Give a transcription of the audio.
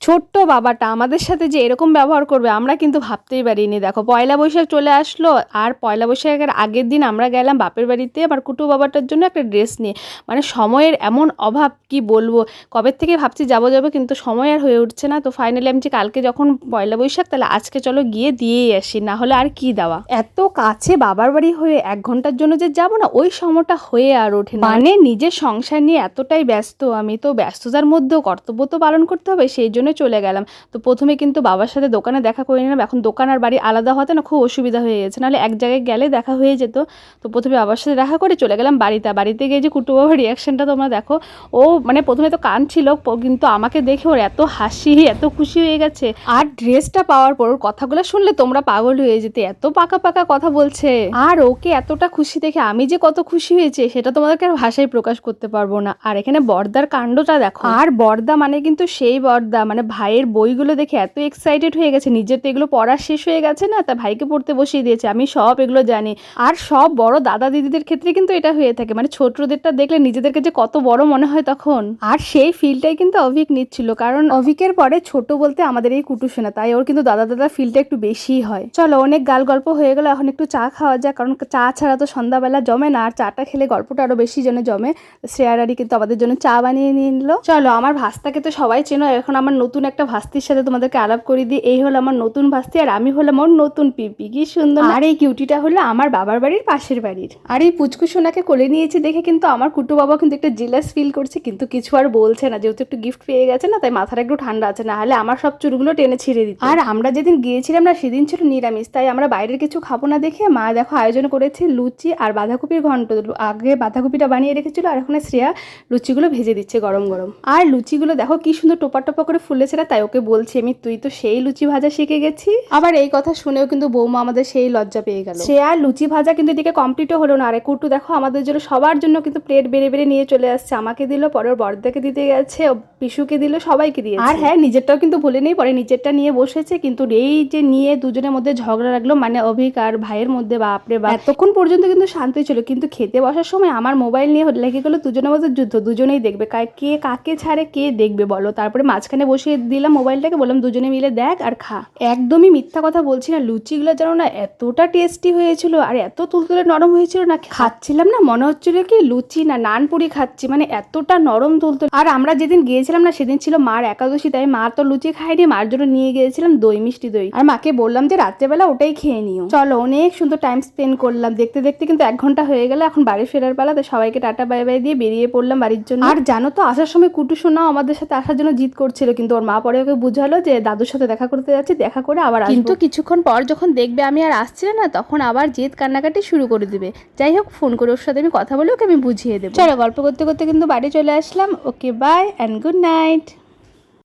ছোট্ট বাবাটা আমাদের সাথে যে এরকম ব্যবহার করবে আমরা কিন্তু ভাবতেই পারিনি। দেখো পয়লা বৈশাখ চলে আসলো, আর পয়লা বৈশাখের আগের দিন আমরা গেলাম বাপের বাড়িতে আমার কুটু বাবাটার জন্য একটা ড্রেস নিয়ে। মানে সময়ের এমন অভাব কি বলবো, কবে থেকে ভাবছি যাবো যাবো কিন্তু সময় আর হয়ে উঠছে না। তো ফাইনালি আমি যে কালকে যখন পয়লা বৈশাখ তাহলে আজকে চলো গিয়ে দিয়েই আসি, না হলে আর কি দেওয়া। এত কাছে বাবার বাড়ি হয়ে 1 ঘন্টার জন্য যে যাবো না, ওই সময়টা হয়ে আর ওঠে না। মানে নিজের সংসার নিয়ে এতটাই ব্যস্ত আমি, তো ব্যস্ততার মধ্যেও কর্তব্য তো পালন করতে হবে, সেই জন্য চলে গেলাম। তো প্রথমে কিন্তু বাবার সাথে দোকানে দেখা করে নিলাম। এখন দোকান আর বাড়ি আলাদা হতে না খুব অসুবিধা হয়ে গেছে, নাহলে এক জায়গায় গেলে দেখা হয়ে যেত। তো প্রথমে বাবার সাথে দেখা করে চলে গেলাম বাড়িতে গিয়ে যে কুটু বাবার রিয়াকশনটা তোমরা দেখো। ও মানে প্রথমে তো কাঁদছিল, কিন্তু আমাকে দেখে ওর এত হাসি, এত খুশি হয়ে গেছে। আর ড্রেসটা পাওয়ার পর ওর কথাগুলো শুনলে তোমরা পাগল হয়ে যেতে, এত পাকা পাকা কথা বলছে। আর ওকে এতটা খুশি দেখে আমি যে কত খুশি হয়েছে সেটা তোমাদেরকে আর ভাষায় প্রকাশ করতে পারবো না। আর এখানে বর্দার কাণ্ডটা দেখো। আর বর্দা মানে কিন্তু সেই বর্দা, মানে ভাইয়ের বইগুলো দেখে এত এক্সাইটেড হয়ে গেছে, নিজের তো এগুলো পড়া শেষ হয়ে গেছে না, তা ভাইকে পড়তে বসিয়ে দিয়েছে। আমি সব এগুলো জানি। আর সব বড় দাদা দিদিদের ক্ষেত্রে কিন্তু এটা হয়ে থাকে, মানে ছোটদেরটা দেখলে নিজেদেরকে যে কত বড় মনে হয় তখন। আর সেই ফিলটাই কিন্তু অভিক নিচ্ছিল, কারণ অভিকের পরে ছোট বলতে আমাদের এই কুটু সোনা, তাই ওর কিন্তু দাদা ফিলটা একটু বেশিই হয়। চলো অনেক গাল গল্প হয়ে গেল, এখন একটু চা খাওয়া যায়, কারণ চা ছাড়া তো সন্ধ্যাবেলা জমে না, আর চাটা খেলে গল্পটা আরো বেশি জনে জমে। শ্রেয়ারারি কিন্তু আমাদের জন্য চা বানিয়ে নিয়ে নিল। চলো আমার ভাস্তাকে তো সবাই চেনো, এখন আমার নতুন একটা ভাস্তির সাথে তোমাদেরকে আলাপ করে দিই। এই হলো আমার নতুন ভাস্তি, আর আমি হলাম ওর নতুন পিপি। কি সুন্দর। আর এই কিউটিটা হলো আমার বাবার বাড়ির পাশের বাড়ির। আর এই পুচকু সোনাকে কোলে নিয়েছি দেখে কিন্তু আমার কুটু বাবা কিন্তু একটা জেলাস ফিল করছে, কিন্তু কিছু আর বলছে না, যেহেতু একটু গিফট পেয়ে গেছে না, তাই মাথাটা একটু ঠান্ডা আছে, না হলে আমার সব চুলগুলো টেনে ছিঁড়ে দিত। আর আমরা যেদিন গিয়েছিলাম না সেদিন ছিল নিরামিষ, তাই আমরা বাইরের কিছু খাবো না দেখে মা দেখো আয়োজন করেছে লুচি আর বাঁধাকপির ঘন্ট। আগে বাঁধাকপিটা বানিয়ে রেখেছিল, আর এখন শ্রেয়া লুচিগুলো ভেজে দিচ্ছে গরম গরম। আর লুচিগুলো দেখো কি সুন্দর টোপা টোপা করে ফুলেছে না, তাই ওকে বলছি আমি তুই তো সেই লুচি ভাজা শিখে গেছি। আবার এই কথা শুনেও কিন্তু বৌমা আমাদের সেই লজ্জা পেয়ে গেল। শ্রেয়া লুচি ভাজা কিন্তু এদিকে কমপ্লিটও হলো না। আরে কুটু দেখো আমাদের জন্য সবার জন্য কিন্তু প্লেট বেড়ে বেড়ে নিয়ে চলে আসছে। আমাকে দিল, পরে ওর বড়দাকে দিতে গেছে, পিসুকে দিল, সবাইকে দিয়েছে। আর হ্যাঁ নিজেরটাও কিন্তু ভুলে নেই, পরে নিজেরটা নিয়ে বসেছে, কিন্তু এই যে নিয়ে দুজনের মধ্যে ঝগড়া লাগলো, মানে অভিক আর ভাইয়ের মধ্যে। বাপরে বাপ, এতক্ষণ পর্যন্ত কিন্তু শান্তি ছিল, কিন্তু খেতে বসার সময় আমার মোবাইল নিয়ে লেগে গেলো দুজনের মধ্যে যুদ্ধ। দুজনেই দেখবে কে কাকে ছাড়ে, কে দেখবে বলো। তারপরে মাঝখানে বসিয়ে দিলাম মোবাইলটাকে, বললাম দুজনে মিলে দেখ আর খা। একদমই মিথ্যা কথা বলছি না, লুচিগুলো যেন না এতটা টেস্টি হয়েছিল, আর এত তুলতুলে নরম হয়েছিল না, খাচ্ছিলাম না মনে হচ্ছিল কি লুচি না নানপুরি খাচ্ছি, মানে এতটা নরম তুলতুলে। আর আমরা যেদিন গিয়েছিলাম না সেদিন ছিল মার একাদশী, তাই মা তো লুচি খাইনি, মার জন্য নিয়ে গিয়েছিলাম দই, মিষ্টি দই। আর মাকে বললাম যে রাত্রেবেলা ওটাই খেয়ে নিও। চলো অনেক সুন্দর টাইম স্পেন্ড করলাম, দেখতে দেখতে কিন্তু 1 ঘন্টা হয়ে গেল। এখন বাড়ি ফেরার পালা, তো সবাইকে টাটা বাই বাই দিয়ে বেরিয়ে পড়লাম বাড়ির জন্য। আর জানো তো আসার সময় কুটু সোনাও আমাদের সাথে আসার জন্য জিদ করছিল, কিন্তু ওর মা পরে ওকে বুঝালো যে দাদুর সাথে দেখা করতে যাচ্ছি, দেখা করে আবার আসবো। কিন্তু কিছুক্ষণ পর যখন দেখবে আমি আর আসছি না, তখন আবার জেদ কান্নাকাটি শুরু করে দিবে। যাই হোক ফোন করে ওর সাথে আমি কথা বলে ওকে আমি বুঝিয়ে দেবো। চলো গল্প করতে করতে কিন্তু বাড়ি চলে আসলাম। Okay bye and good night.